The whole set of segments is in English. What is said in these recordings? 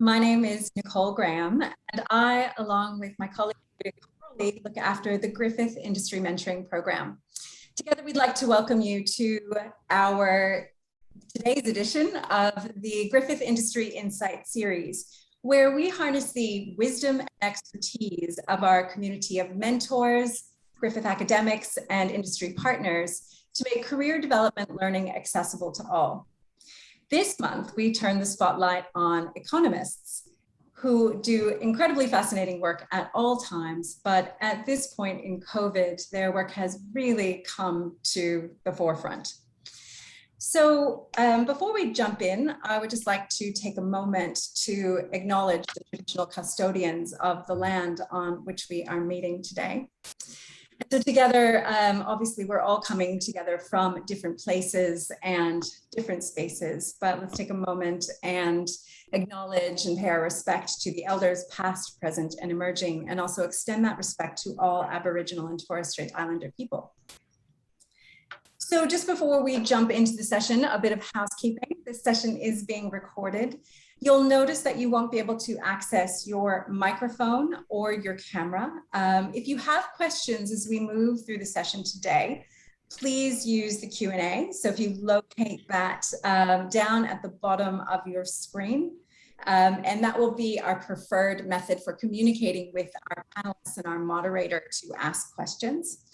My name is Nicole Graham, and I, along with my colleague, look after the Griffith Industry Mentoring Program. Together, we'd like to welcome you to our today's edition of the Griffith Industry Insight series, where we harness the wisdom and expertise of our community of mentors, Griffith academics, and industry partners to make career development learning accessible to all. This month, we turn the spotlight on economists who do incredibly fascinating work at all times, but at this point in COVID, their work has really come to the forefront. So before we jump in, I would just like to take a moment to acknowledge the traditional custodians of the land on which we are meeting today. So together, obviously, we're all coming together from different places and different spaces, but let's take a moment and acknowledge and pay our respect to the elders past, present, and emerging, and also extend that respect to all Aboriginal and Torres Strait Islander people. So just before we jump into the session, a bit of housekeeping. This session is being recorded. You'll notice that you won't be able to access your microphone or your camera. If you have questions as we move through the session today, please use the Q&A. So if you locate that down at the bottom of your screen, and that will be our preferred method for communicating with our panelists and our moderator to ask questions.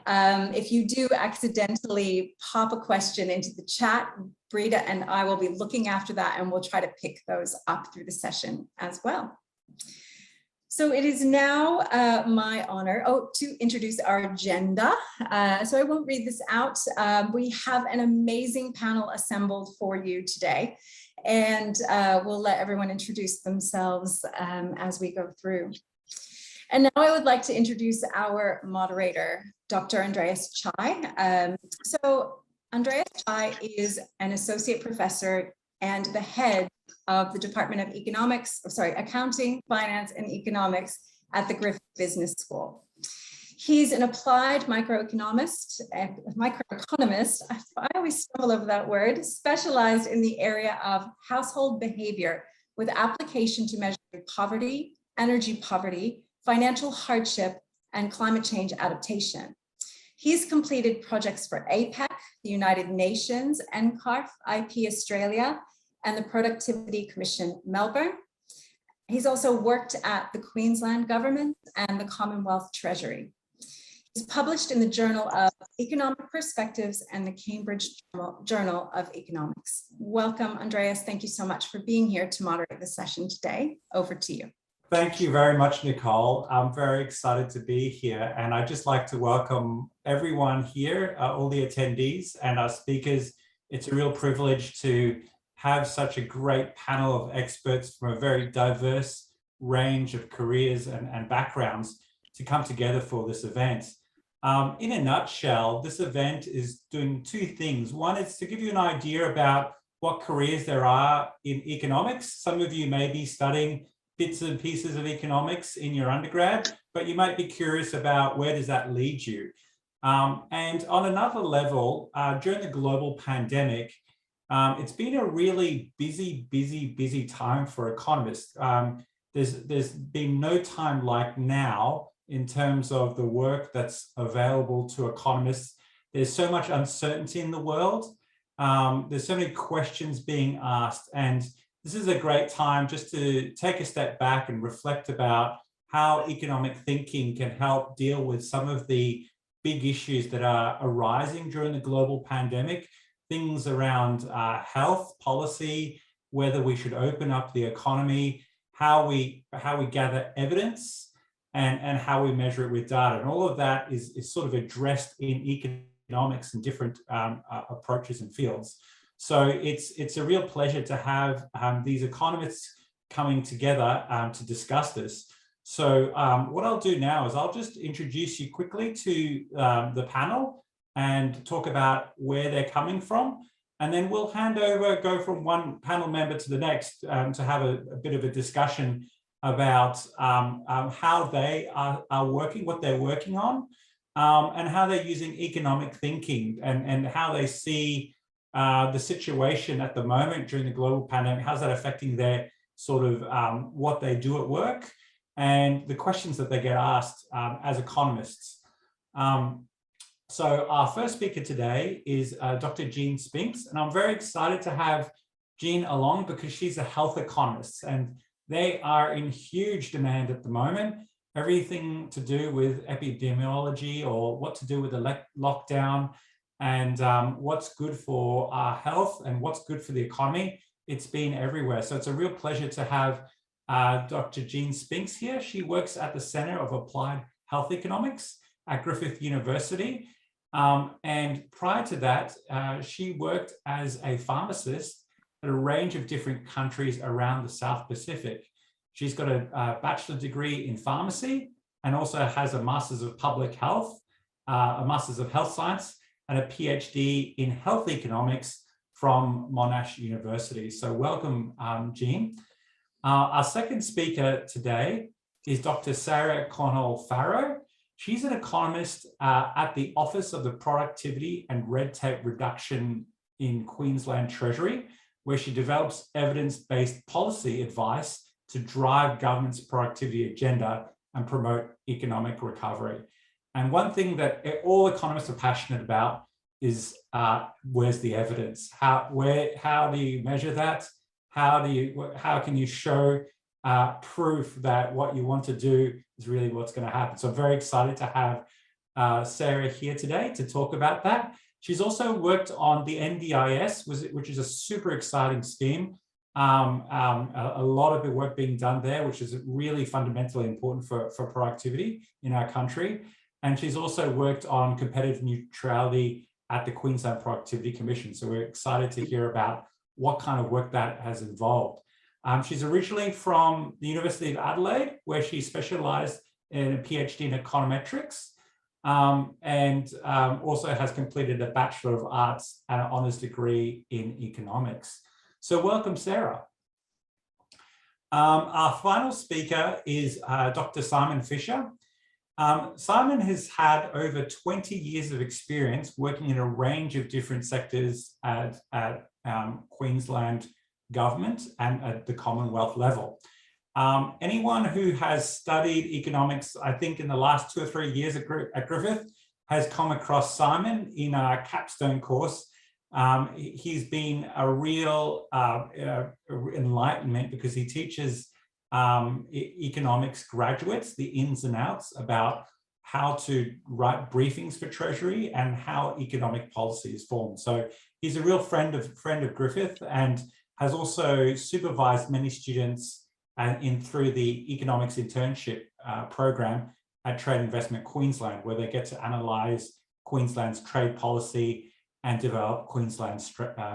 If you do accidentally pop a question into the chat, Brita and I will be looking after that, and we'll try to pick those up through the session as well. So it is now my honor to introduce our agenda. So I won't read this out. We have an amazing panel assembled for you today, and we'll let everyone introduce themselves as we go through. And now I would like to introduce our moderator, Dr. Andreas Chai. So Andreas Chai is an associate professor and the head of the Department of Accounting, Finance, and Economics at the Griffith Business School. He's an applied microeconomist, I always stumble over that word, specialized in the area of household behavior with application to measure poverty, energy poverty, financial hardship, and climate change adaptation. He's completed projects for APEC, the United Nations, NCARF, IP Australia, and the Productivity Commission Melbourne. He's also worked at the Queensland Government and the Commonwealth Treasury. He's published in the Journal of Economic Perspectives and the Cambridge Journal of Economics. Welcome, Andreas. Thank you so much for being here to moderate the session today. Over to you. Thank you very much, Nicole. I'm very excited to be here, and I'd just like to welcome everyone here, all the attendees and our speakers. It's a real privilege to have such a great panel of experts from a very diverse range of careers and backgrounds to come together for this event. In a nutshell, this event is doing two things. One is to give you an idea about what careers there are in economics. Some of you may be studying bits and pieces of economics in your undergrad, but you might be curious about where does that lead you. And on another level, during the global pandemic, it's been a really busy time for economists. There's been no time like now in terms of the work that's available to economists. There's so much uncertainty in the world. There's so many questions being asked, and this is a great time just to take a step back and reflect about how economic thinking can help deal with some of the big issues that are arising during the global pandemic, things around health policy, whether we should open up the economy, how we gather evidence, and how we measure it with data. And all of that is sort of addressed in economics and different approaches and fields. So it's a real pleasure to have these economists coming together to discuss this. So what I'll do now is I'll just introduce you quickly to the panel and talk about where they're coming from. And then we'll go from one panel member to the next to have a bit of a discussion about how they are working, what they're working on, and how they're using economic thinking and how they see the situation at the moment during the global pandemic. How's that affecting their sort of what they do at work and the questions that they get asked as economists. So our first speaker today is Dr. Jean Spinks, and I'm very excited to have Jean along because she's a health economist, and they are in huge demand at the moment. Everything to do with epidemiology or what to do with the lockdown and what's good for our health and what's good for the economy. It's been everywhere. So it's a real pleasure to have Dr. Jean Spinks here. She works at the Center of Applied Health Economics at Griffith University. And prior to that, she worked as a pharmacist at a range of different countries around the South Pacific. She's got a bachelor's degree in pharmacy and also has a master's of public health, a master's of health science, and a PhD in health economics from Monash University. So welcome, Jean. Our second speaker today is Dr. Sarah Cornell-Farrow. She's an economist at the Office of the Productivity and Red Tape Reduction in Queensland Treasury, where she develops evidence-based policy advice to drive government's productivity agenda and promote economic recovery. And one thing that all economists are passionate about is where's the evidence? How do you measure that? How can you show proof that what you want to do is really what's going to happen? So I'm very excited to have Sarah here today to talk about that. She's also worked on the NDIS, which is a super exciting scheme. A lot of the work being done there, which is really fundamentally important for productivity in our country. And she's also worked on competitive neutrality at the Queensland Productivity Commission. So we're excited to hear about what kind of work that has involved. She's originally from the University of Adelaide, where she specialised in a PhD in econometrics, and also has completed a Bachelor of Arts and an honours degree in economics. So welcome, Sarah. Our final speaker is Dr. Simon Fisher. Simon has had over 20 years of experience working in a range of different sectors at Queensland government and at the Commonwealth level. Anyone who has studied economics, I think in the last 2 or 3 years at Griffith, has come across Simon in our capstone course. He's been a real enlightenment because he teaches economics graduates the ins and outs about how to write briefings for Treasury and how economic policy is formed. So he's a real friend of Griffith and has also supervised many students through the economics internship program at Trade Investment Queensland, where they get to analyse Queensland's trade policy and develop Queensland's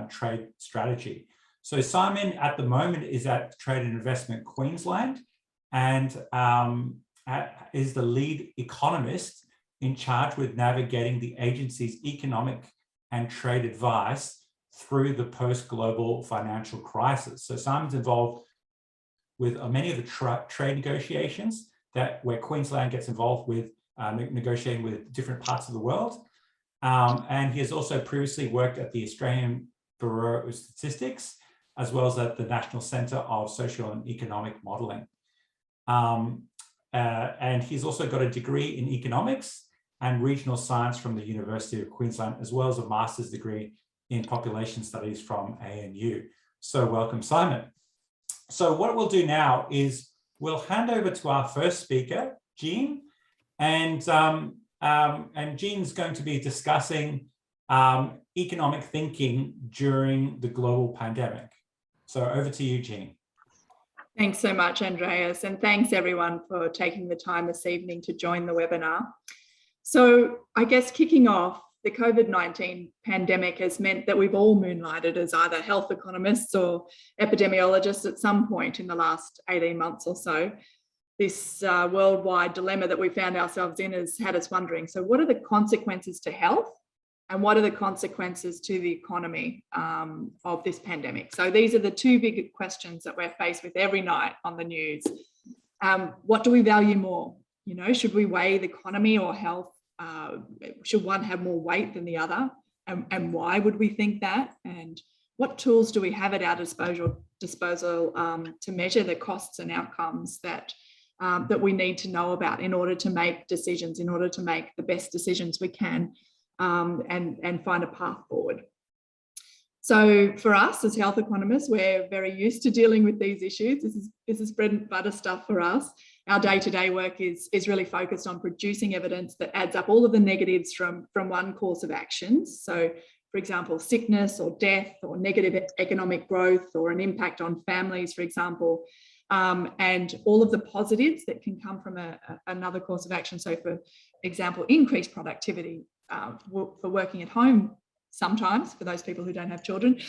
trade strategy. So Simon at the moment is at Trade and Investment Queensland and is the lead economist in charge with navigating the agency's economic and trade advice through the post-global financial crisis. So Simon's involved with many of the trade negotiations where Queensland gets involved with negotiating with different parts of the world. And he has also previously worked at the Australian Bureau of Statistics, as well as at the National Centre of Social and Economic Modelling. And he's also got a degree in economics and regional science from the University of Queensland, as well as a master's degree in population studies from ANU. So welcome, Simon. So what we'll do now is we'll hand over to our first speaker, Jean, and Jean's going to be discussing economic thinking during the global pandemic. So over to you, Jean. Thanks so much, Andreas, and thanks everyone for taking the time this evening to join the webinar. So I guess kicking off, the COVID-19 pandemic has meant that we've all moonlighted as either health economists or epidemiologists at some point in the last 18 months or so. This worldwide dilemma that we found ourselves in has had us wondering, so what are the consequences to health and what are the consequences to the economy of this pandemic? So these are the two big questions that we're faced with every night on the news. What do we value more? You know, should we weigh the economy or health? Should one have more weight than the other? And why would we think that? And what tools do we have at our disposal to measure the costs and outcomes that we need to know about in order to make decisions, in order to make the best decisions we can, and find a path forward. So for us as health economists, we're very used to dealing with these issues. This is bread and butter stuff for us. Our day-to-day work is really focused on producing evidence that adds up all of the negatives from one course of actions. So, for example, sickness or death or negative economic growth or an impact on families, for example, and all of the positives that can come from another course of action. So, for example, increased productivity for working at home, sometimes for those people who don't have children,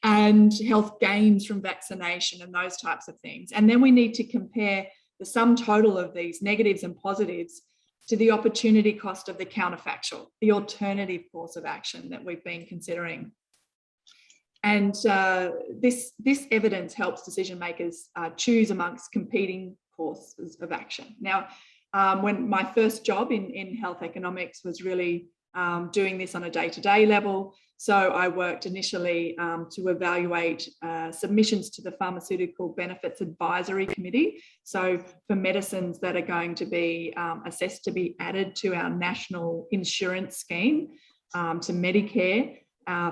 and health gains from vaccination and those types of things. And then we need to compare the sum total of these negatives and positives to the opportunity cost of the counterfactual, the alternative course of action that we've been considering. And this evidence helps decision makers choose amongst competing courses of action. Now, when my first job in health economics was really doing this on a day-to-day level. So I worked initially to evaluate submissions to the Pharmaceutical Benefits Advisory Committee. So for medicines that are going to be assessed to be added to our national insurance scheme, to Medicare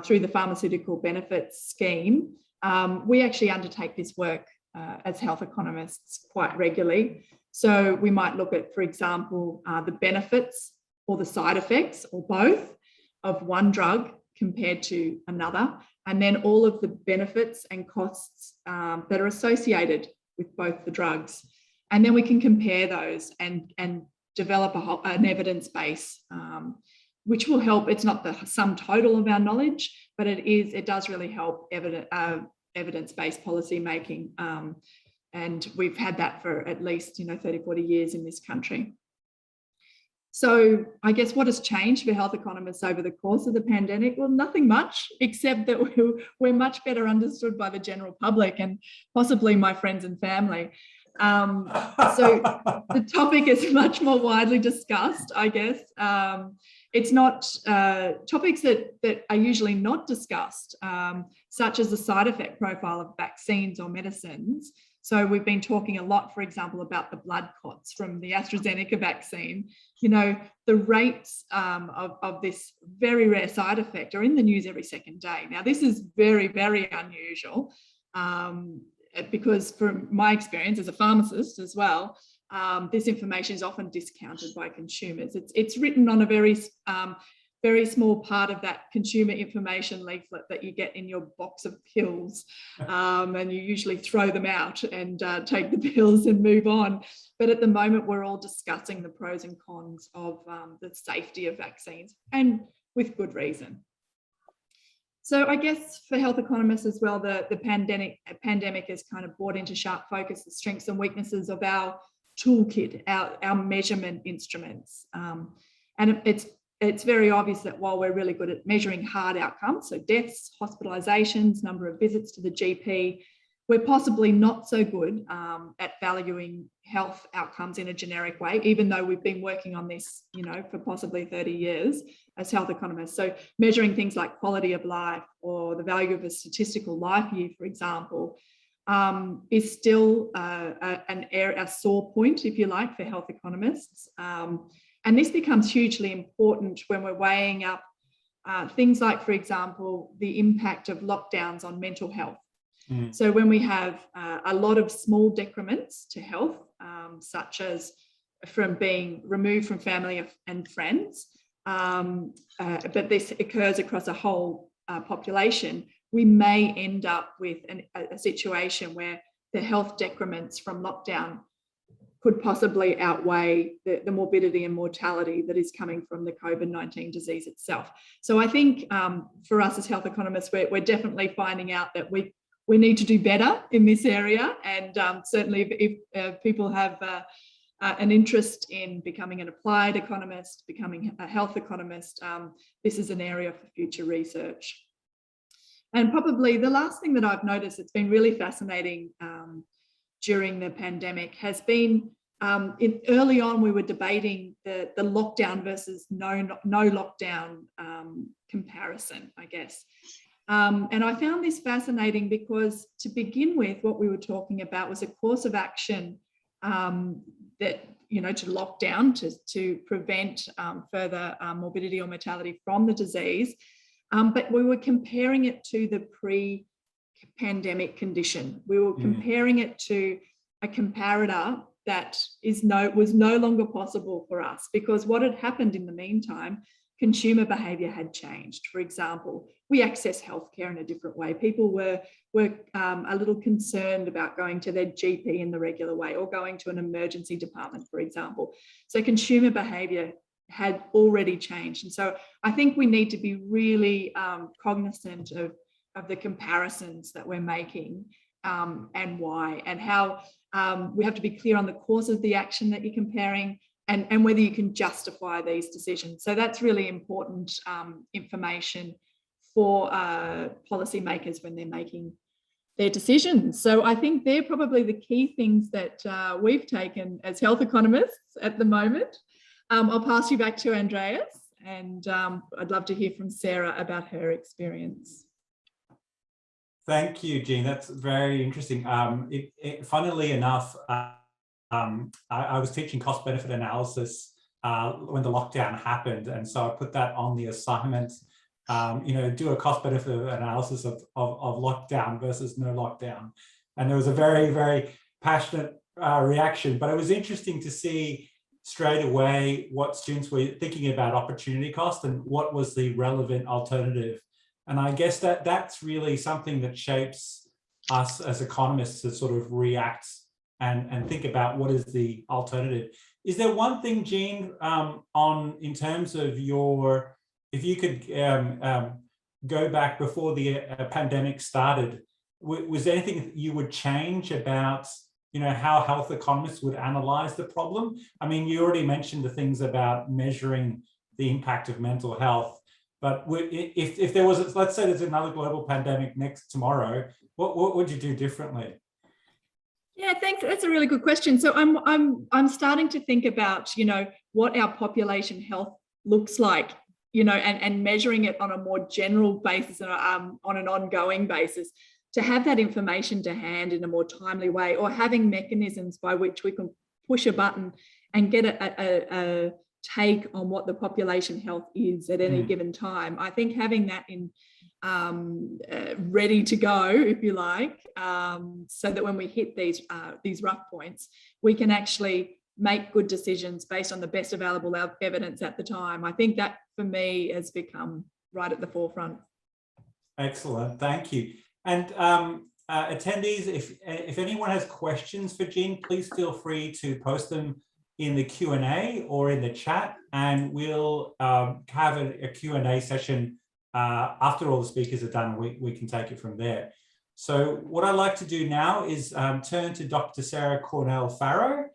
through the Pharmaceutical Benefits Scheme, we actually undertake this work as health economists quite regularly. So we might look at, for example, the benefits or the side effects or both of one drug compared to another, and then all of the benefits and costs that are associated with both the drugs. And then we can compare those and develop an evidence base, which will help. It's not the sum total of our knowledge, but it does really help evidence-based policy making. And we've had that for at least 30, 40 years in this country. So I guess what has changed for health economists over the course of the pandemic? Well, nothing much, except that we're much better understood by the general public and possibly my friends and family. So the topic is much more widely discussed, I guess. It's not topics that are usually not discussed, such as the side effect profile of vaccines or medicines. So we've been talking a lot, for example, about the blood clots from the AstraZeneca vaccine. The rates of this very rare side effect are in the news every second day. Now, this is very, very unusual because from my experience as a pharmacist as well, this information is often discounted by consumers. It's written on a very small part of that consumer information leaflet that you get in your box of pills, and you usually throw them out and take the pills and move on. But at the moment, we're all discussing the pros and cons of the safety of vaccines, and with good reason. So I guess for health economists as well, the pandemic has kind of brought into sharp focus the strengths and weaknesses of our toolkit, our measurement instruments. And it's very obvious that while we're really good at measuring hard outcomes, so deaths, hospitalizations, number of visits to the GP, we're possibly not so good at valuing health outcomes in a generic way, even though we've been working on this, for possibly 30 years as health economists. So measuring things like quality of life or the value of a statistical life year, for example, is still a sore point, if you like, for health economists. And this becomes hugely important when we're weighing up things like, for example, the impact of lockdowns on mental health. So when we have a lot of small decrements to health, such as from being removed from family and friends, but this occurs across a whole population, we may end up with a situation where the health decrements from lockdown could possibly outweigh the morbidity and mortality that is coming from the COVID-19 disease itself. So I think for us as health economists, we're definitely finding out that we need to do better in this area. And certainly if people have an interest in becoming an applied economist, becoming a health economist, this is an area for future research. And probably the last thing that I've noticed that's been really fascinating during the pandemic has been early on we were debating the lockdown versus no lockdown comparison, I guess. And I found this fascinating because, to begin with, what we were talking about was a course of action that, to lock down, to prevent further morbidity or mortality from the disease. But we were comparing it to the pre-pandemic condition. We were comparing it to a comparator that was no longer possible for us, because what had happened in the meantime, consumer behaviour had changed. For example, we access healthcare in a different way. People were a little concerned about going to their GP in the regular way, or going to an emergency department, for example. So consumer behaviour had already changed. And so I think we need to be really cognizant of the comparisons that we're making, and why, and how we have to be clear on the cause of the action that you're comparing, and whether you can justify these decisions. So that's really important information for policymakers when they're making their decisions. So I think they're probably the key things that we've taken as health economists at the moment. I'll pass you back to Andreas, and I'd love to hear from Sarah about her experience. Thank you, Jean. That's very interesting. Funnily enough, I was teaching cost benefit analysis when the lockdown happened. And so I put that on the assignment, do a cost benefit analysis of lockdown versus no lockdown. And there was a very, very passionate reaction, but it was interesting to see straight away what students were thinking about opportunity cost and what was the relevant alternative. And I guess that's really something that shapes us as economists to sort of react and think about what is the alternative. Is there one thing, Jean, in terms of if you could go back before the pandemic started, was there anything you would change about how health economists would analyze the problem? I mean, you already mentioned the things about measuring the impact of mental health, but if there was, let's say there's another global pandemic tomorrow, what would you do differently? Yeah, thanks. That's a really good question. So I'm starting to think about, what our population health looks like, and measuring it on a more general basis and on an ongoing basis, to have that information to hand in a more timely way, or having mechanisms by which we can push a button and get a take on what the population health is at any given time. I think having that in ready to go, if you like, so that when we hit these rough points, we can actually make good decisions based on the best available evidence at the time. I think that, for me, has become right at the forefront. Excellent, thank you. And attendees, if anyone has questions for Jean, please feel free to post them in the Q&A or in the chat, and we'll have a Q&A session after all the speakers are done. We can take it from there. So what I'd like to do now is turn to Dr. Sarah Cornell-Farrow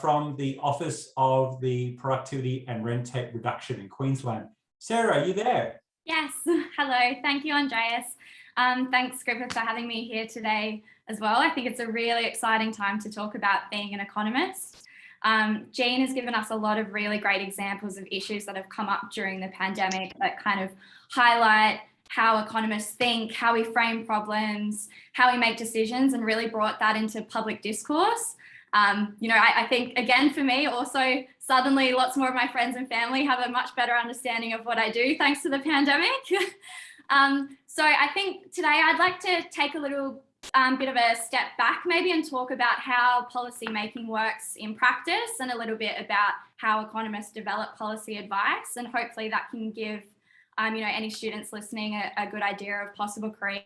from the Office of the Productivity and Rent Tape Reduction in Queensland. Sarah, are you there? Yes, hello. Thank you, Andreas. Thanks, Griffith, for having me here today as well. I think it's a really exciting time to talk about being an economist. Jean has given us a lot of really great examples of issues that have come up during the pandemic that kind of highlight how economists think, how we frame problems, how we make decisions, and really brought that into public discourse. I think, again, for me, also, suddenly lots more of my friends and family have a much better understanding of what I do thanks to the pandemic. So I think today I'd like to take a little bit of a step back maybe and talk about how policy making works in practice, and a little bit about how economists develop policy advice, and hopefully that can give any students listening a good idea of possible career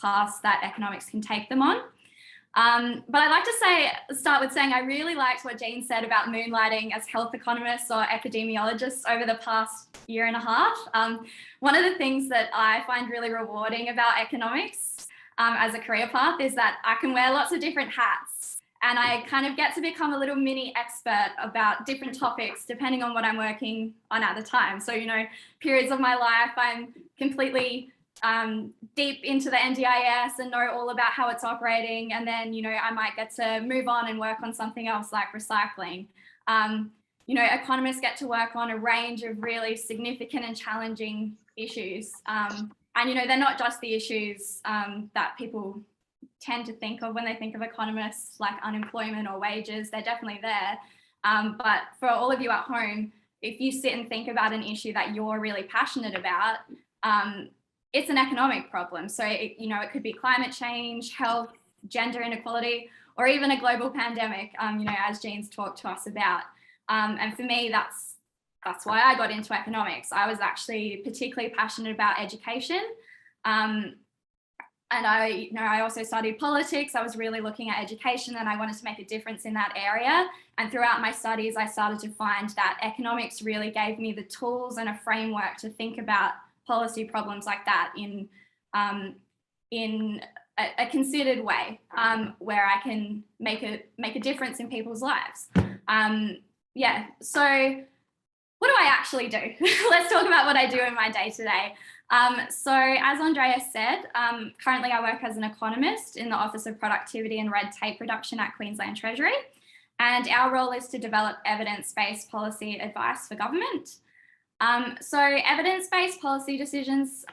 paths that economics can take them on. But I'd like to start with saying I really liked what Jean said about moonlighting as health economists or epidemiologists over the past year and a half. One of the things that I find really rewarding about economics as a career path is that I can wear lots of different hats, and I kind of get to become a little mini expert about different topics depending on what I'm working on at the time. So, periods of my life I'm completely deep into the NDIS and know all about how it's operating, and then I might get to move on and work on something else like recycling. Economists get to work on a range of really significant and challenging issues. And, they're not just the issues that people tend to think of when they think of economists, like unemployment or wages. They're definitely there. But for all of you at home, if you sit and think about an issue that you're really passionate about, it's an economic problem. So, it could be climate change, health, gender inequality, or even a global pandemic, as Jean's talked to us about. And for me, that's why I got into economics. I was actually particularly passionate about education. And I also studied politics. I was really looking at education and I wanted to make a difference in that area. And throughout my studies, I started to find that economics really gave me the tools and a framework to think about policy problems like that in a considered way, where I can make a difference in people's lives. So what do I actually do? Let's talk about what I do in my day-to-day. So as Andrea said, currently I work as an economist in the Office of Productivity and Red Tape Reduction at Queensland Treasury. And our role is to develop evidence-based policy advice for government. So evidence-based policy decisions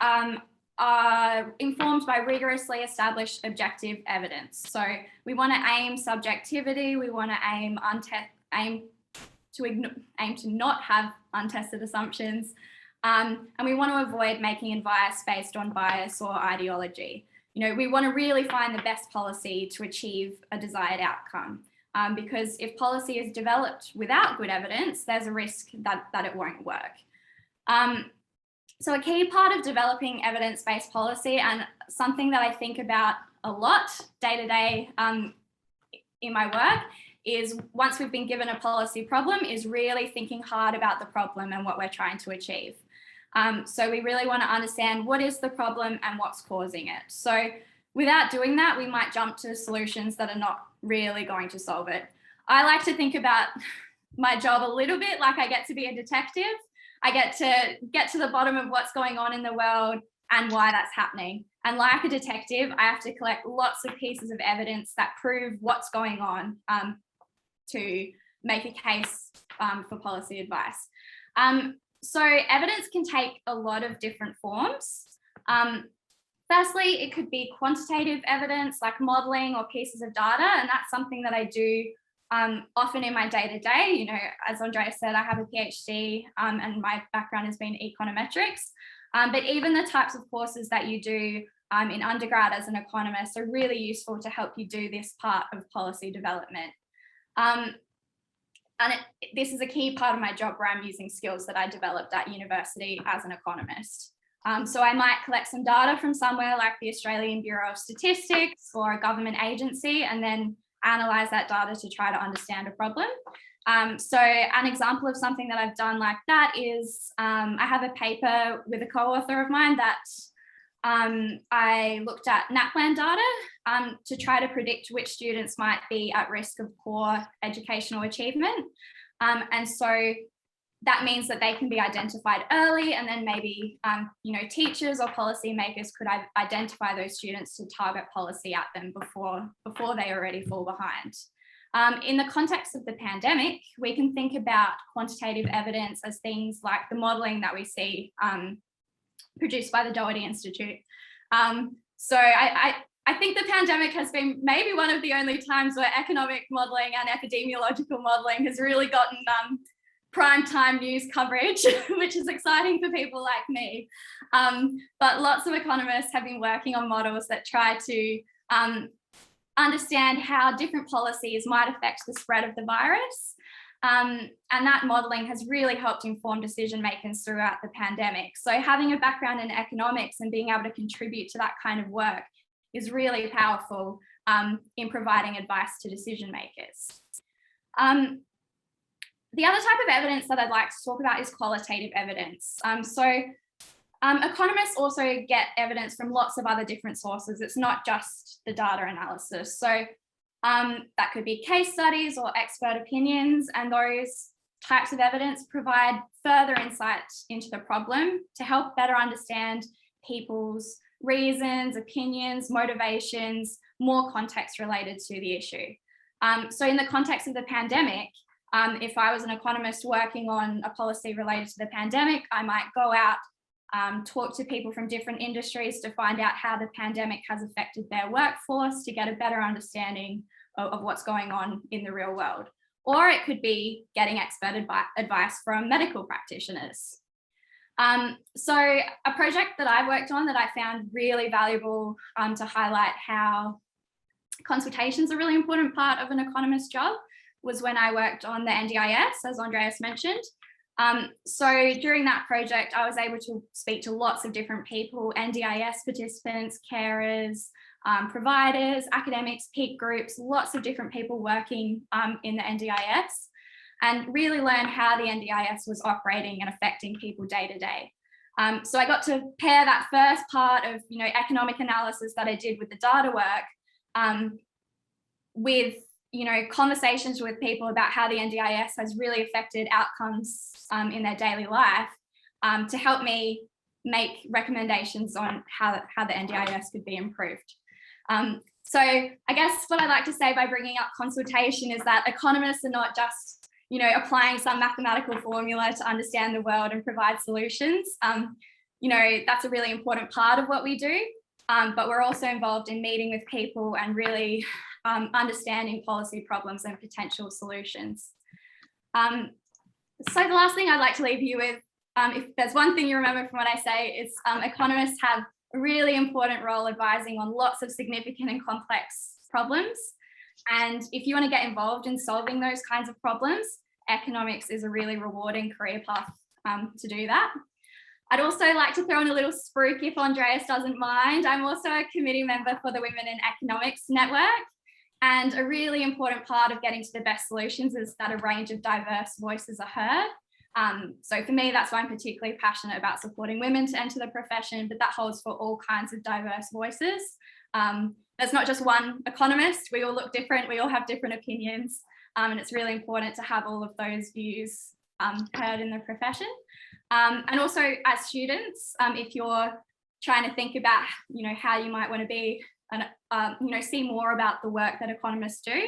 are informed by rigorously established objective evidence. So we want to aim subjectivity, we want to aim to not have untested assumptions, and we want to avoid making advice based on bias or ideology. We want to really find the best policy to achieve a desired outcome, because if policy is developed without good evidence, there's a risk that it won't work. So a key part of developing evidence-based policy, and something that I think about a lot day to day in my work, is once we've been given a policy problem, is really thinking hard about the problem and what we're trying to achieve. So we really want to understand what is the problem and what's causing it. So without doing that, we might jump to solutions that are not really going to solve it. I like to think about my job a little bit like I get to be a detective. I get to the bottom of what's going on in the world and why that's happening. And like a detective, I have to collect lots of pieces of evidence that prove what's going on to make a case for policy advice. So evidence can take a lot of different forms. Firstly, it could be quantitative evidence like modelling or pieces of data, and that's something that I do often in my day-to-day. As Andrea said, I have a PhD and my background has been econometrics. But even the types of courses that you do in undergrad as an economist are really useful to help you do this part of policy development. This is a key part of my job where I'm using skills that I developed at university as an economist. So I might collect some data from somewhere like the Australian Bureau of Statistics or a government agency, and then analyze that data to try to understand a problem. So an example of something that I've done like that is I have a paper with a co-author of mine that I looked at NAPLAN data to try to predict which students might be at risk of poor educational achievement. And so that means that they can be identified early, and then maybe teachers or policymakers could identify those students to target policy at them before they already fall behind. In the context of the pandemic, we can think about quantitative evidence as things like the modelling that we see produced by the Doherty Institute. So I think the pandemic has been maybe one of the only times where economic modelling and epidemiological modelling has really gotten prime time news coverage, which is exciting for people like me. But lots of economists have been working on models that try to understand how different policies might affect the spread of the virus. And that modelling has really helped inform decision makers throughout the pandemic. So having a background in economics and being able to contribute to that kind of work is really powerful in providing advice to decision makers. The other type of evidence that I'd like to talk about is qualitative evidence. Economists also get evidence from lots of other different sources. It's not just the data analysis. So that could be case studies or expert opinions, and those types of evidence provide further insight into the problem to help better understand people's reasons, opinions, motivations, more context related to the issue. So in the context of the pandemic, if I was an economist working on a policy related to the pandemic, I might go out talk to people from different industries to find out how the pandemic has affected their workforce to get a better understanding of what's going on in the real world. Or it could be getting expert advice from medical practitioners. So a project that I worked on that I found really valuable to highlight how consultations are a really important part of an economist's job was when I worked on the NDIS, as Andreas mentioned. So during that project, I was able to speak to lots of different people, NDIS participants, carers, providers, academics, peak groups, lots of different people working in the NDIS, and really learn how the NDIS was operating and affecting people day to day. So I got to pair that first part of economic analysis that I did with the data work with conversations with people about how the NDIS has really affected outcomes in their daily life to help me make recommendations on how the NDIS could be improved. So I guess what I like to say by bringing up consultation is that economists are not just applying some mathematical formula to understand the world and provide solutions. That's a really important part of what we do, but we're also involved in meeting with people and really understanding policy problems and potential solutions. So the last thing I'd like to leave you with, if there's one thing you remember from what I say, is economists have a really important role advising on lots of significant and complex problems. And if you want to get involved in solving those kinds of problems, economics is a really rewarding career path to do that. I'd also like to throw in a little spruik if Andreas doesn't mind. I'm also a committee member for the Women in Economics Network. And a really important part of getting to the best solutions is that a range of diverse voices are heard. So for me, that's why I'm particularly passionate about supporting women to enter the profession, but that holds for all kinds of diverse voices. There's not just one economist. We all look different. We all have different opinions. And it's really important to have all of those views heard in the profession. And also as students, if you're trying to think about, how you might want to be and, see more about the work that economists do,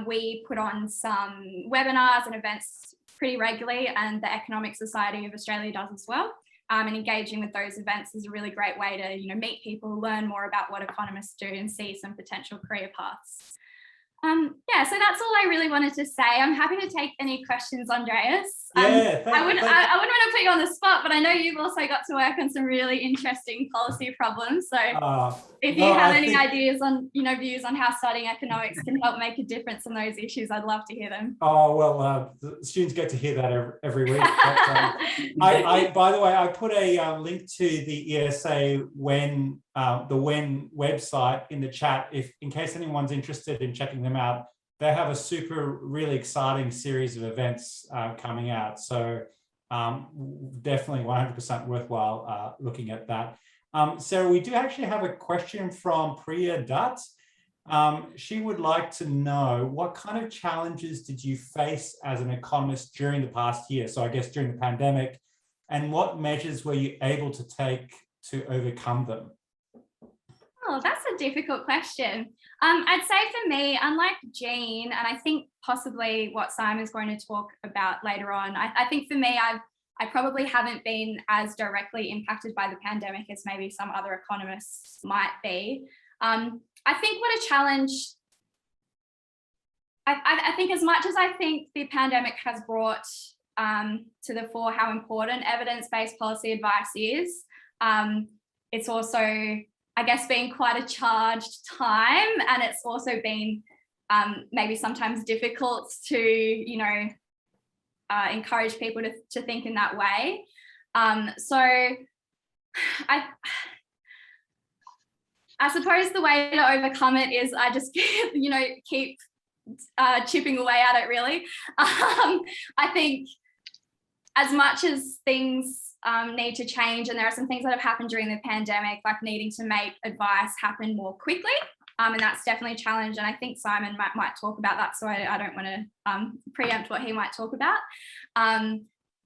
we put on some webinars and events pretty regularly, and the Economic Society of Australia does as well. And engaging with those events is a really great way to, meet people, learn more about what economists do and see some potential career paths. So that's all I really wanted to say. I'm happy to take any questions, Andreas. I wouldn't want to put you on the spot, but I know you've also got to work on some really interesting policy problems. So if you have any ideas on, views on how studying economics can help make a difference on those issues, I'd love to hear them. Oh, well, the students get to hear that every week. But, by the way, I put a link to the ESA the WEN website in the chat, in case anyone's interested in checking them out. They have a really exciting series of events coming out. So definitely 100% worthwhile looking at that. Sarah, we do actually have a question from Priya Dutt. She would like to know, what kind of challenges did you face as an economist during the past year? So I guess during the pandemic, and what measures were you able to take to overcome them? Oh, that's a difficult question. I'd say for me, unlike Jean, and I think possibly what Simon's going to talk about later on, I think for me, I probably haven't been as directly impacted by the pandemic as maybe some other economists might be. I think what a challenge, I think as much as I think the pandemic has brought to the fore how important evidence-based policy advice is, it's also, I guess, been quite a charged time, and it's also been maybe sometimes difficult to, encourage people to think in that way. So I suppose the way to overcome it is I just, keep chipping away at it, really. I think as much as things need to change, and there are some things that have happened during the pandemic, like needing to make advice happen more quickly, and that's definitely a challenge, and I think Simon might talk about that, so I don't want to preempt what he might talk about.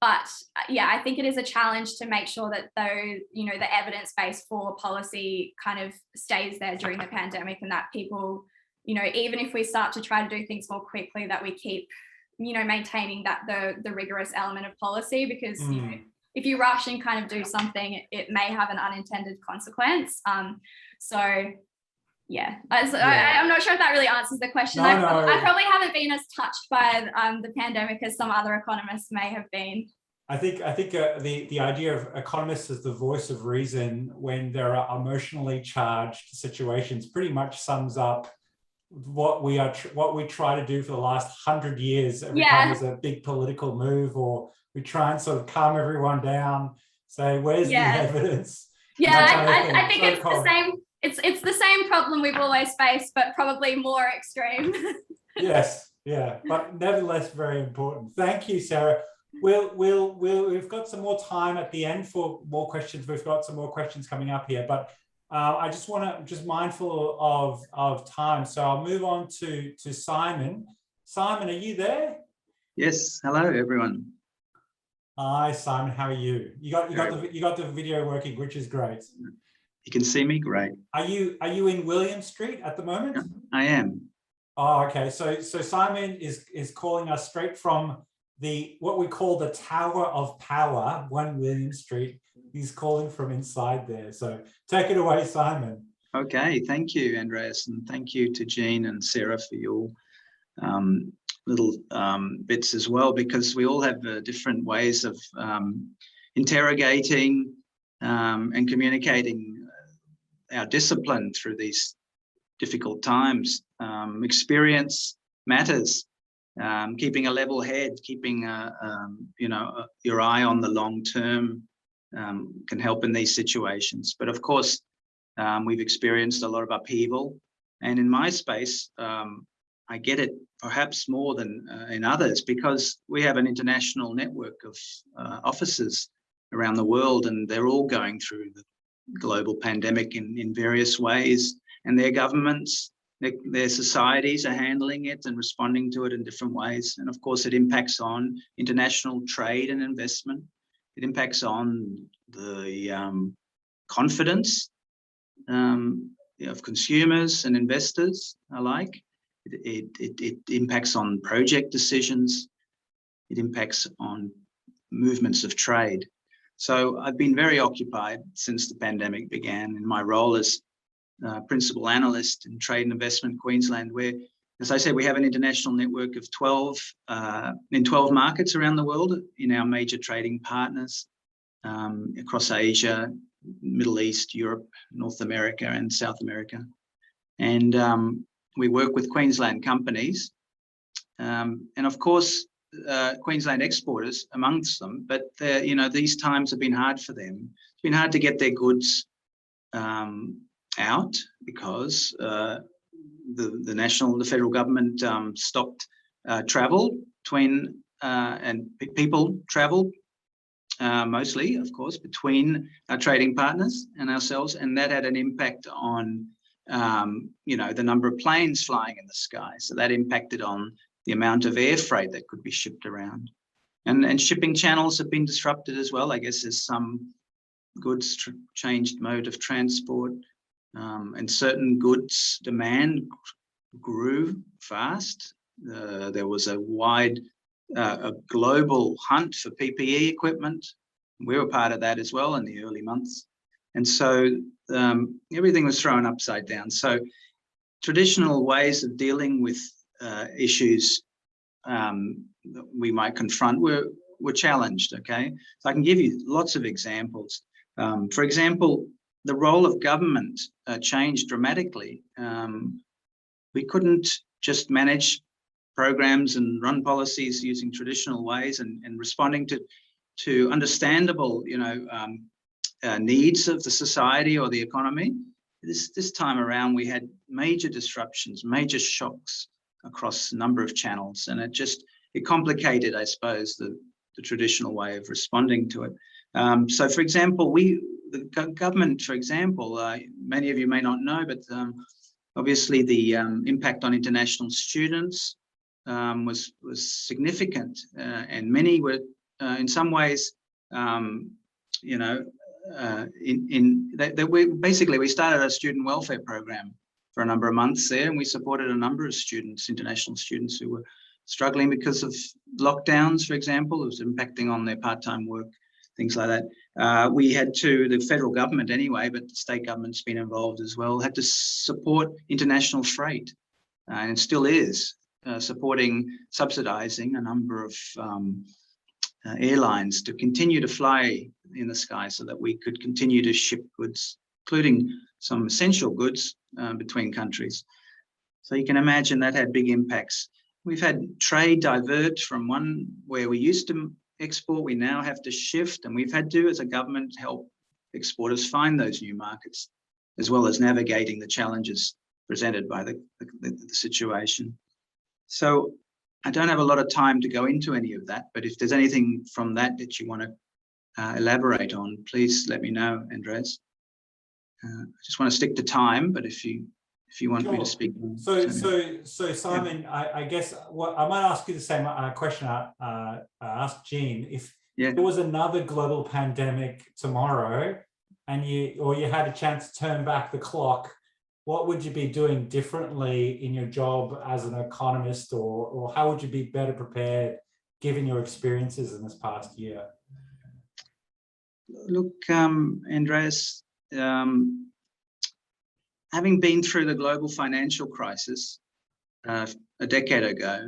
But yeah, I think it is a challenge to make sure that the evidence base for policy kind of stays there during the pandemic, and that people, even if we start to try to do things more quickly, that we keep, maintaining that the rigorous element of policy, because if you rush and kind of do something, it may have an unintended consequence. So yeah, I'm not sure if that really answers the question. No, I probably haven't been as touched by the pandemic as some other economists may have been. I think the idea of economists as the voice of reason when there are emotionally charged situations pretty much sums up what we try to do for the last 100 years. Every time there's a big political move, or we try and sort of calm everyone down, say, where's the evidence? I think it's the same. It's the same problem we've always faced, but probably more extreme. Yes, yeah, but nevertheless very important. Thank you, Sarah. We've got some more time at the end for more questions. We've got some more questions coming up here, but I just want to, just mindful of time, so I'll move on to Simon. Simon, are you there? Yes. Hello, everyone. Hi, Simon. How are you? You got the video working, which is great. You can see me, great. Are you in William Street at the moment? I am. Oh, okay. So Simon is calling us straight from what we call the Tower of Power, 1 William Street. He's calling from inside there. So take it away, Simon. Okay, thank you, Andreas, and thank you to Jean and Sarah for your little bits as well, because we all have different ways of interrogating and communicating our discipline through these difficult times. Experience matters. Keeping a level head, keeping your eye on the long term can help in these situations. But of course, we've experienced a lot of upheaval, and in my space, I get it perhaps more than in others, because we have an international network of offices around the world, and they're all going through the global pandemic in various ways, and their governments, their societies are handling it and responding to it in different ways. And of course, it impacts on international trade and investment. It impacts on the confidence of consumers and investors alike. It impacts on project decisions. It impacts on movements of trade. So I've been very occupied since the pandemic began in my role as principal analyst in Trade and Investment Queensland, where, as I said, we have an international network of 12 markets around the world in our major trading partners across Asia, Middle East, Europe, North America, and South America. And we work with Queensland companies, and of course, Queensland exporters amongst them. But these times have been hard for them. It's been hard to get their goods out, because the federal government stopped travel between and people travel mostly, of course, between our trading partners and ourselves, and that had an impact on the number of planes flying in the sky. So that impacted on the amount of air freight that could be shipped around, and shipping channels have been disrupted as well. I guess as some goods changed mode of transport. And certain goods demand grew fast. There was a wide global hunt for PPE equipment. We were part of that as well in the early months. And so everything was thrown upside down. So traditional ways of dealing with issues that we might confront were challenged, okay? So I can give you lots of examples. For example, the role of government changed dramatically. We couldn't just manage programs and run policies using traditional ways and responding to understandable, needs of the society or the economy. This time around, we had major disruptions, major shocks across a number of channels, and it complicated, I suppose, the traditional way of responding to it. So, for example, the government, for example, many of you may not know, but obviously the impact on international students was significant, and many were, in some ways, we started a student welfare program for a number of months there, and we supported a number of students, international students, who were struggling because of lockdowns, for example. It was impacting on their part-time work. things like that. We had to, the federal government anyway, but the state government's been involved as well, had to support international freight, and it still is subsidizing a number of airlines to continue to fly in the sky so that we could continue to ship goods, including some essential goods between countries. So you can imagine that had big impacts. We've had trade divert from one where we used to export, we now have to shift, and we've had to, as a government, help exporters find those new markets, as well as navigating the challenges presented by the situation. So I don't have a lot of time to go into any of that, but if there's anything from that that you want to elaborate on, please let me know, Andreas. I just want to stick to time, but if you want me to speak. So Simon, yeah. I guess I might ask you the same question I asked Jean. If there was another global pandemic tomorrow, and you had a chance to turn back the clock, what would you be doing differently in your job as an economist, or how would you be better prepared given your experiences in this past year? Look, Andreas, having been through the global financial crisis a decade ago,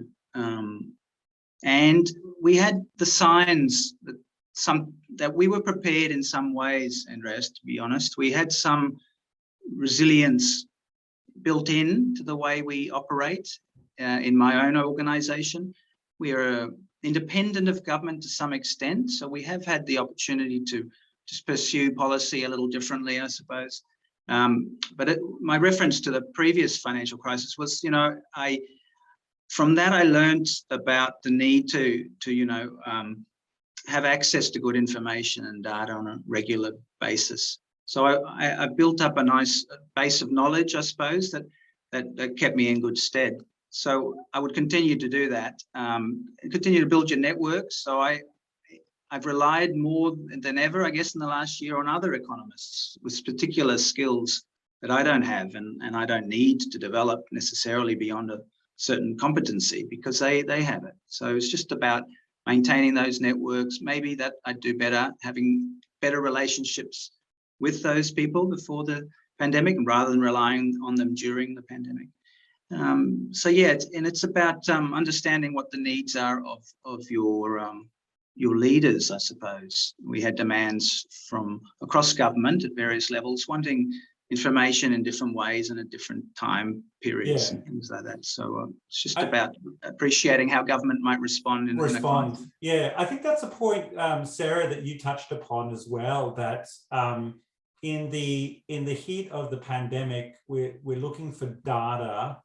and we had the signs that we were prepared in some ways, Andreas, to be honest. We had some resilience built in to the way we operate. In my own organisation, we are independent of government to some extent, so we have had the opportunity to just pursue policy a little differently, I suppose. But my reference to the previous financial crisis was, from that I learned about the need to have access to good information and data on a regular basis. So I built up a nice base of knowledge, I suppose, that kept me in good stead. So I would continue to do that, continue to build your network. So I've relied more than ever, I guess, in the last year on other economists with particular skills that I don't have and I don't need to develop necessarily beyond a certain competency, because they have it. So it's just about maintaining those networks. Maybe that I'd do better, having better relationships with those people before the pandemic rather than relying on them during the pandemic. So yeah, it's about understanding what the needs are of your leaders, I suppose. We had demands from across government at various levels, wanting information in different ways and at different time periods and things like that. So it's just about appreciating how government might respond. Yeah, I think that's a point, Sarah, that you touched upon as well, that in the heat of the pandemic, we're looking for data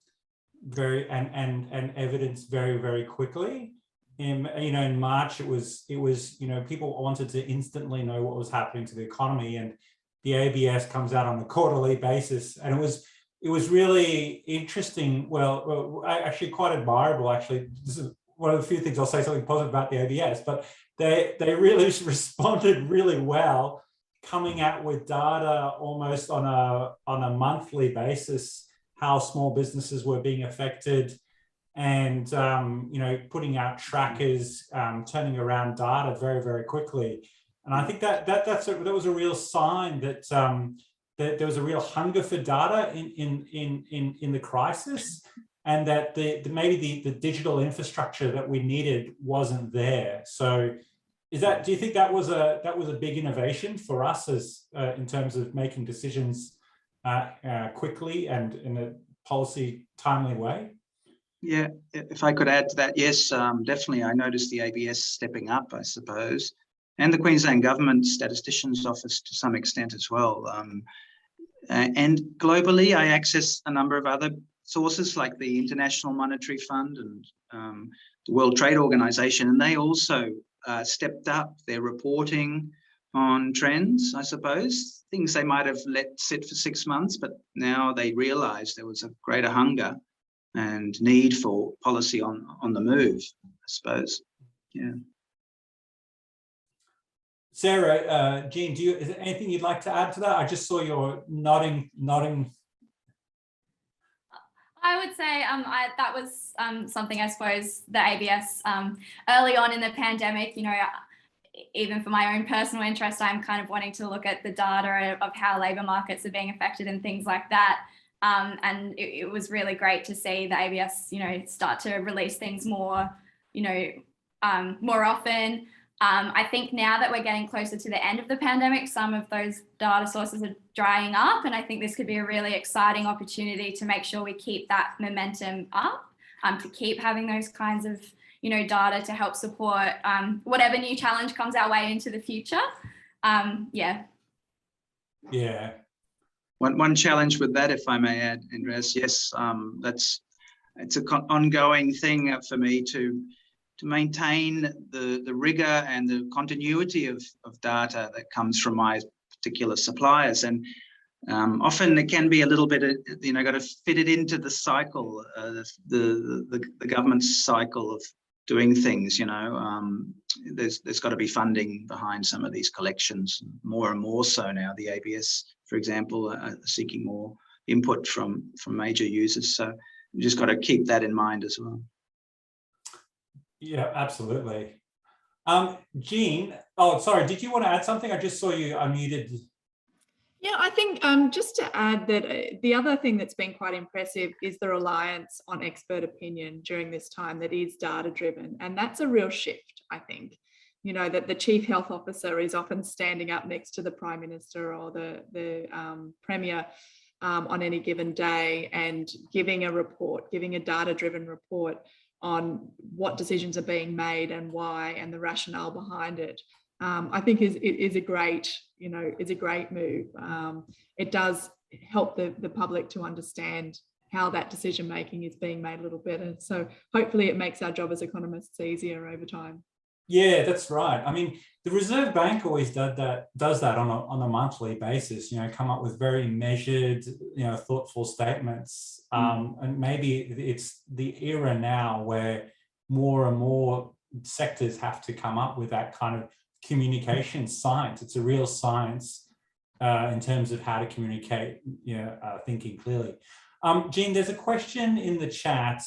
and evidence very, very quickly. In March, it was people wanted to instantly know what was happening to the economy, and the ABS comes out on a quarterly basis, and it was really interesting. Well, actually quite admirable. Actually, this is one of the few things I'll say something positive about the ABS, but they really responded really well, coming out with data almost on a monthly basis, how small businesses were being affected, and putting out trackers, turning around data very, very quickly. And I think that was a real sign that that there was a real hunger for data in the crisis, and that maybe the digital infrastructure that we needed wasn't there. So do you think that was a big innovation for us as in terms of making decisions quickly and in a policy timely way? Yeah, if I could add to that, yes, definitely. I noticed the ABS stepping up, I suppose, and the Queensland Government Statistician's Office to some extent as well. And globally, I access a number of other sources like the International Monetary Fund and the World Trade Organization, and they also stepped up their reporting on trends, I suppose, things they might have let sit for 6 months, but now they realized there was a greater hunger and need for policy on the move, I suppose. Yeah. Sarah, Jean, is there anything you'd like to add to that? I just saw your nodding. I would say that was something, I suppose, the ABS early on in the pandemic, even for my own personal interest, I'm kind of wanting to look at the data of how labour markets are being affected and things like that. And it was really great to see the ABS, start to release things more, more often. I think now that we're getting closer to the end of the pandemic, some of those data sources are drying up, and I think this could be a really exciting opportunity to make sure we keep that momentum up, to keep having those kinds of data to help support whatever new challenge comes our way into the future. Yeah. One challenge with that, if I may add, Andreas, yes, it's an ongoing thing for me to maintain the rigor and the continuity of data that comes from my particular suppliers. And often it can be a little bit, got to fit it into the cycle, the government's cycle of doing things. There's got to be funding behind some of these collections, more and more so now. The ABS, for example, are seeking more input from major users. So we've just got to keep that in mind as well. Yeah, absolutely. Jean, sorry, did you want to add something? I just saw you unmuted. Yeah, I think just to add that the other thing that's been quite impressive is the reliance on expert opinion during this time that is data driven. And that's a real shift, I think. That the chief health officer is often standing up next to the prime minister or the premier on any given day and giving a data driven report on what decisions are being made and why, and the rationale behind it. I think is a great move. It does help the public to understand how that decision making is being made a little better. So hopefully it makes our job as economists easier over time. Yeah, that's right. I mean, the Reserve Bank always does that on a monthly basis, come up with very measured, thoughtful statements. And maybe it's the era now where more and more sectors have to come up with that kind of communication science. It's a real science in terms of how to communicate, thinking clearly. Jean, there's a question in the chat.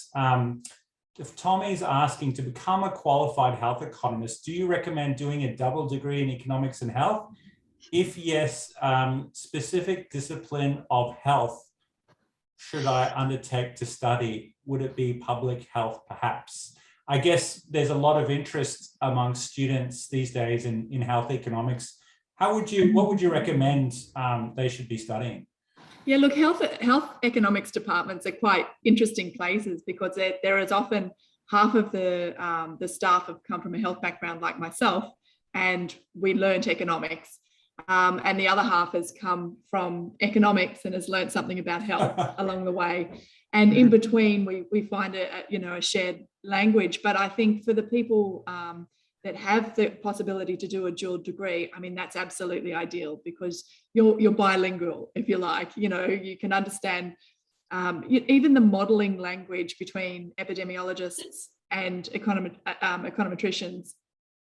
If Tommy's asking, to become a qualified health economist, do you recommend doing a double degree in economics and health? If yes, specific discipline of health should I undertake to study? Would it be public health, perhaps? I guess there's a lot of interest among students these days in health economics. What would you recommend they should be studying? Yeah, look, health economics departments are quite interesting places because there is often half of the staff have come from a health background like myself, and we learnt economics, and the other half has come from economics and has learnt something about health along the way. And in between, we find a shared language. But I think for the people that have the possibility to do a dual degree, I mean, that's absolutely ideal because you're bilingual, if you like. You can understand even the modelling language between epidemiologists and econometricians.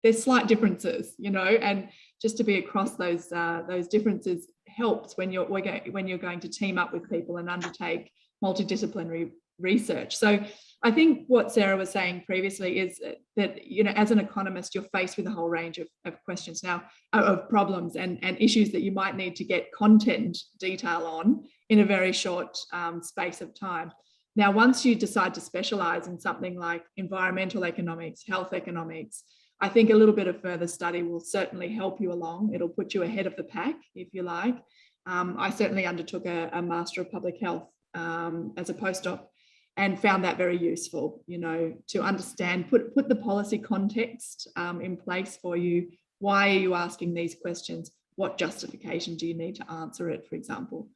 There's slight differences, and just to be across those differences helps when you're going to team up with people and undertake multidisciplinary research. So I think what Sarah was saying previously is that, as an economist, you're faced with a whole range of questions now, of problems and issues that you might need to get content detail on in a very short space of time. Now, once you decide to specialize in something like environmental economics, health economics, I think a little bit of further study will certainly help you along. It'll put you ahead of the pack, if you like. I certainly undertook a Master of Public Health as a postdoc and found that very useful, to understand, put the policy context in place for you. Why are you asking these questions? What justification do you need to answer it, for example?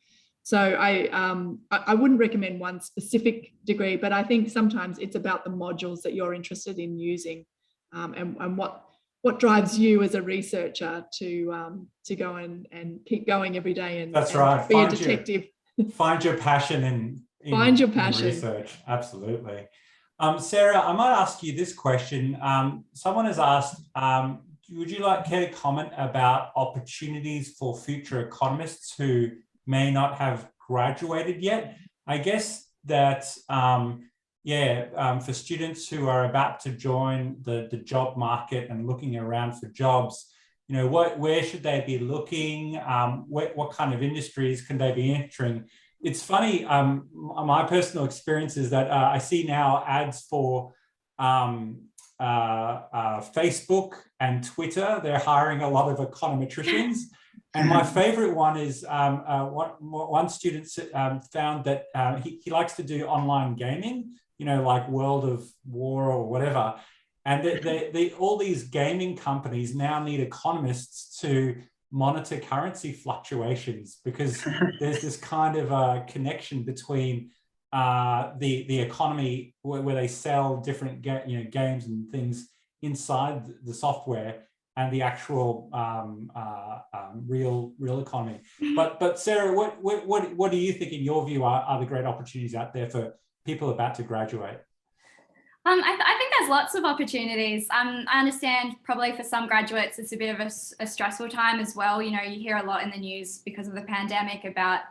So I wouldn't recommend one specific degree, but I think sometimes it's about the modules that you're interested in using, and what drives you as a researcher to go and keep going every day and, That's and right. be a detective. Find your passion in research. Absolutely. Sarah, I might ask you this question. Someone has asked, would you care to comment about opportunities for future economists who may not have graduated yet? I guess that for students who are about to join the job market and looking around for jobs, where should they be looking? What kind of industries can they be entering? It's funny, my personal experience is that I see now ads for Facebook and Twitter. They're hiring a lot of econometricians. And my favorite one is one student found that he likes to do online gaming, like World of War or whatever. And all these gaming companies now need economists to monitor currency fluctuations, because there's this kind of a connection between the economy where they sell different games and things inside the software and the actual real economy. But Sarah, what do you think, in your view, are the great opportunities out there for people about to graduate? I think there's lots of opportunities. I understand probably for some graduates it's a bit of a stressful time as well. You hear a lot in the news because of the pandemic about,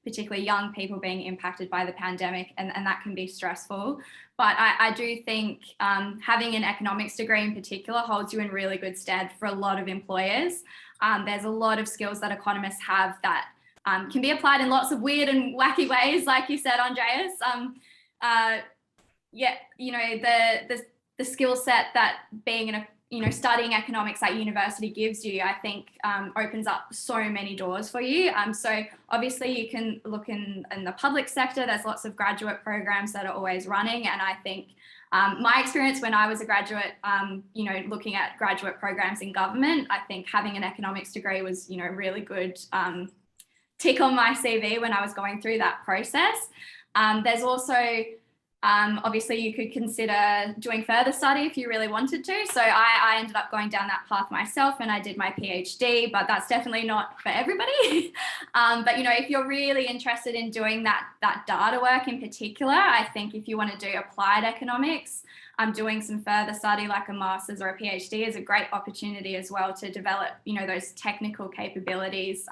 particularly young people being impacted by the pandemic, and that can be stressful. But I do think having an economics degree in particular holds you in really good stead for a lot of employers. There's a lot of skills that economists have that can be applied in lots of weird and wacky ways, like you said, Andreas. The skill set that being studying economics at university gives you, I think, opens up so many doors for you. So obviously you can look in the public sector. There's lots of graduate programs that are always running, and I think my experience when I was a graduate, looking at graduate programs in government, I think having an economics degree was, really good tick on my CV when I was going through that process. There's also obviously you could consider doing further study if you really wanted to. So I ended up going down that path myself, and I did my PhD, but that's definitely not for everybody. But if you're really interested in doing that data work in particular, I think if you want to do applied economics, doing some further study like a master's or a PhD is a great opportunity as well to develop, those technical capabilities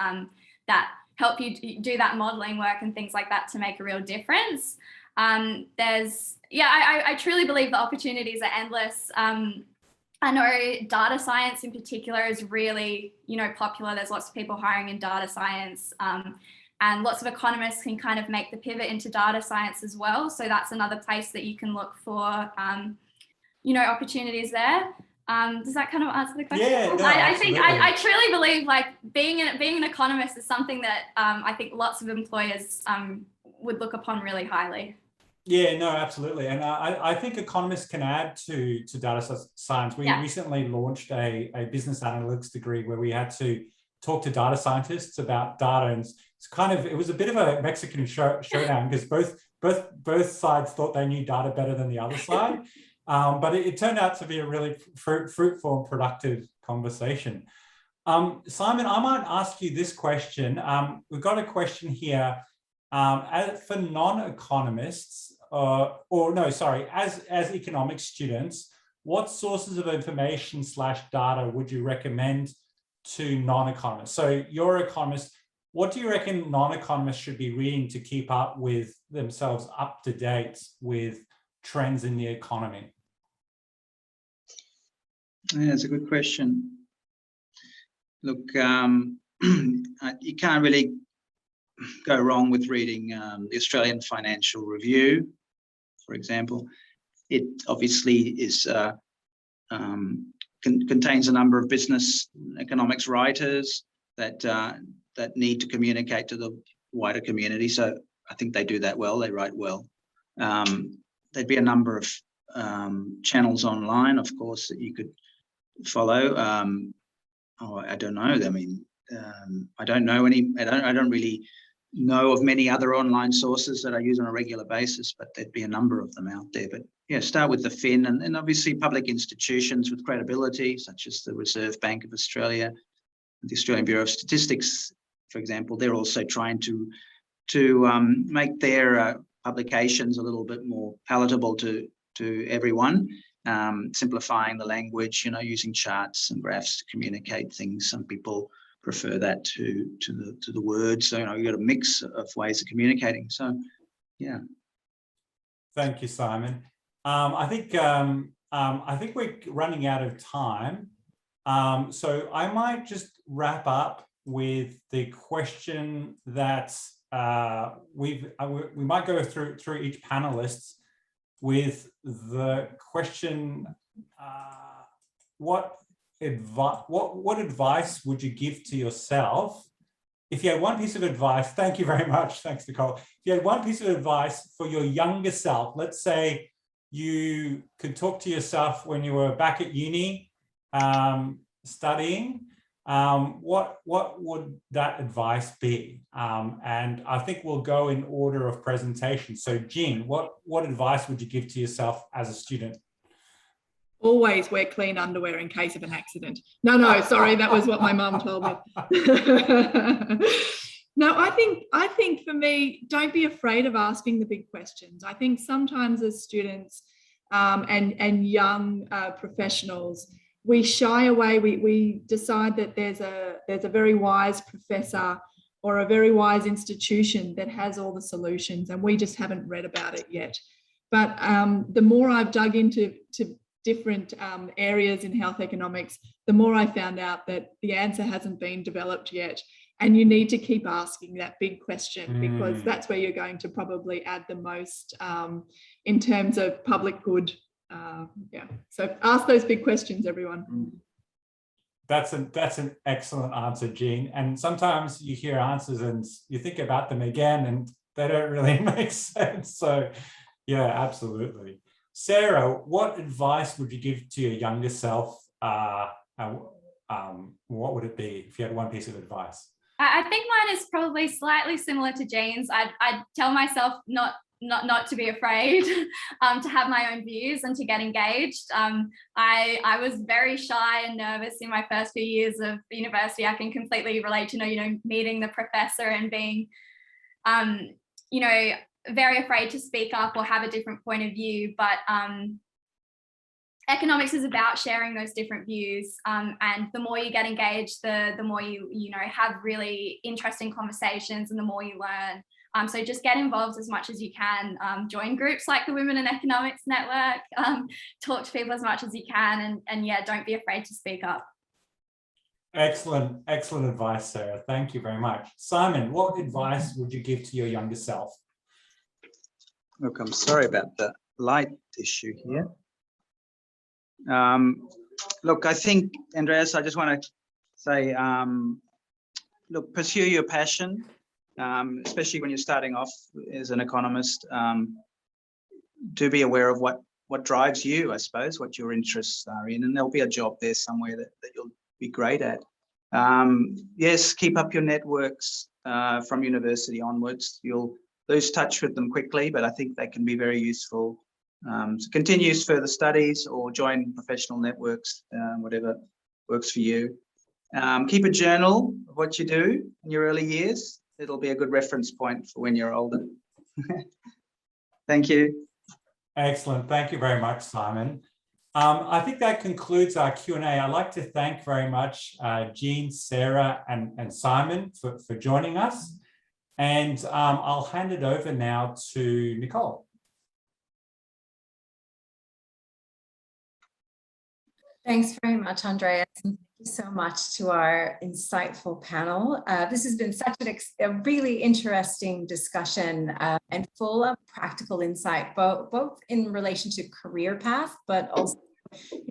that help you do that modeling work and things like that to make a real difference. I truly believe the opportunities are endless. I know data science in particular is really, popular. There's lots of people hiring in data science, and lots of economists can kind of make the pivot into data science as well. So that's another place that you can look for, opportunities there. Does that kind of answer the question? Yeah, no, I think I truly believe like being an economist is something that I think lots of employers would look upon really highly. Yeah, no, absolutely. And I think economists can add to data science. We recently launched a business analytics degree where we had to talk to data scientists about data, and it was a bit of a Mexican showdown because both sides thought they knew data better than the other side. But it turned out to be a really fruitful and productive conversation. Simon, I might ask you this question. We've got a question here. For non-economists, as economics students, what sources of information / data would you recommend to non-economists? So you're an economist. What do you reckon non-economists should be reading to keep up with themselves up to date with trends in the economy? Yeah, that's a good question. Look, you can't really go wrong with reading the Australian Financial Review, for example. It obviously is contains a number of business economics writers that need to communicate to the wider community. So I think they do that well. They write well. There'd be a number of channels online, of course, that you could follow. I don't know. I mean, I don't know any. I don't really know of many other online sources that I use on a regular basis, but there'd be a number of them out there. But yeah, start with the Fin, and obviously public institutions with credibility, such as the Reserve Bank of Australia, the Australian Bureau of Statistics, for example. They're also trying to make their publications a little bit more palatable to everyone, simplifying the language, using charts and graphs to communicate things. Some people prefer that to the words. So you've got a mix of ways of communicating. So yeah. Thank you, Simon. I think we're running out of time. So I might just wrap up with the question that we might go through each panelist with the question: what advice would you give to yourself if you had one piece of advice? Thank you very much. Thanks, Nicole. If you had one piece of advice for your younger self, let's say you could talk to yourself when you were back at uni studying, what would that advice be? And I think we'll go in order of presentation. So Jean, what advice would you give to yourself as a student? Always wear clean underwear in case of an accident. No, sorry, that was what my mum told me. No, I think for me, don't be afraid of asking the big questions. I think sometimes as students and young professionals, we shy away. We decide that there's a very wise professor or a very wise institution that has all the solutions, and we just haven't read about it yet. But the more I've dug into different areas in health economics, the more I found out that the answer hasn't been developed yet. And you need to keep asking that big question, because that's where you're going to probably add the most in terms of public good. So ask those big questions, everyone. That's an excellent answer, Jean. And sometimes you hear answers and you think about them again and they don't really make sense. So yeah, absolutely. Sarah, what advice would you give to your younger self? What would it be if you had one piece of advice? I think mine is probably slightly similar to Jane's. I'd tell myself not to be afraid, to have my own views and to get engaged. I was very shy and nervous in my first few years of university. I can completely relate to meeting the professor and being very afraid to speak up or have a different point of view. But economics is about sharing those different views, and the more you get engaged, the more you have really interesting conversations, and the more you learn. So just get involved as much as you can. Join groups like the Women in Economics Network. Talk to people as much as you can, and yeah, don't be afraid to speak up. Excellent advice, Sarah. Thank you very much. Simon, what advice would you give to your younger self? Look, I'm sorry about the light issue here. Look, I think, Andreas, I just want to say, look, pursue your passion, especially when you're starting off as an economist. Do be aware of what drives you, I suppose, what your interests are in, and there'll be a job there somewhere that you'll be great at. Yes, keep up your networks from university onwards. You'll lose touch with them quickly, but I think they can be very useful. So continue further studies or join professional networks, whatever works for you. Keep a journal of what you do in your early years. It'll be a good reference point for when you're older. Thank you. Excellent. Thank you very much, Simon. I think that concludes our Q&A. I'd like to thank very much Jean, Sarah, and Simon for joining us. And I'll hand it over now to Nicole. Thanks very much, Andreas. And thank you so much to our insightful panel. This has been such a really interesting discussion and full of practical insight, both in relation to career path, but also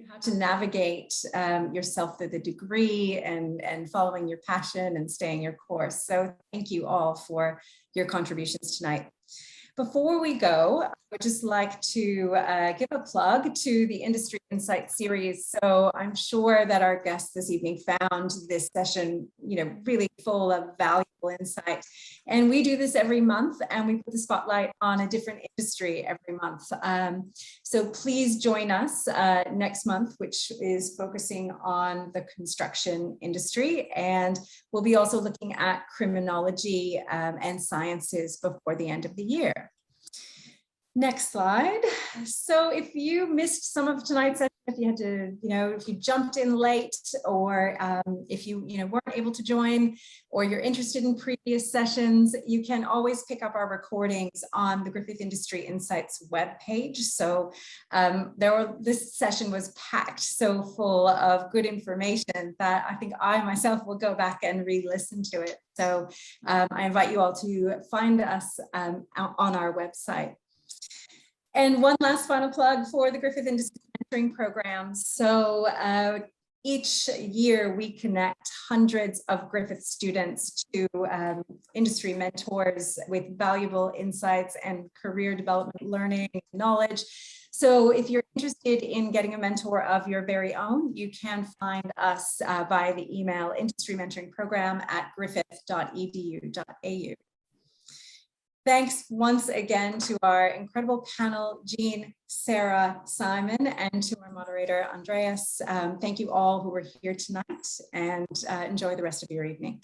how to navigate yourself through the degree and following your passion and staying your course. So thank you all for your contributions tonight. Before we go, I would just like to give a plug to the Industry Insight series. So I'm sure that our guests this evening found this session, really full of valuable insight. And we do this every month, and we put the spotlight on a different industry every month. So please join us next month, which is focusing on the construction industry. And we'll be also looking at criminology and sciences before the end of the year. Next slide. So if you missed some of tonight's session if you had to, if you jumped in late, or if you, weren't able to join, or you're interested in previous sessions, you can always pick up our recordings on the Griffith Industry Insights webpage. So this session was packed so full of good information that I think I myself will go back and re-listen to it. So I invite you all to find us on our website. And one last final plug for the Griffith Industry Mentoring Program. So each year we connect hundreds of Griffith students to industry mentors with valuable insights and career development learning knowledge. So if you're interested in getting a mentor of your very own, you can find us via the email industrymentoringprogram@griffith.edu.au. Thanks once again to our incredible panel, Jean, Sarah, Simon, and to our moderator, Andreas. Thank you all who were here tonight, and enjoy the rest of your evening.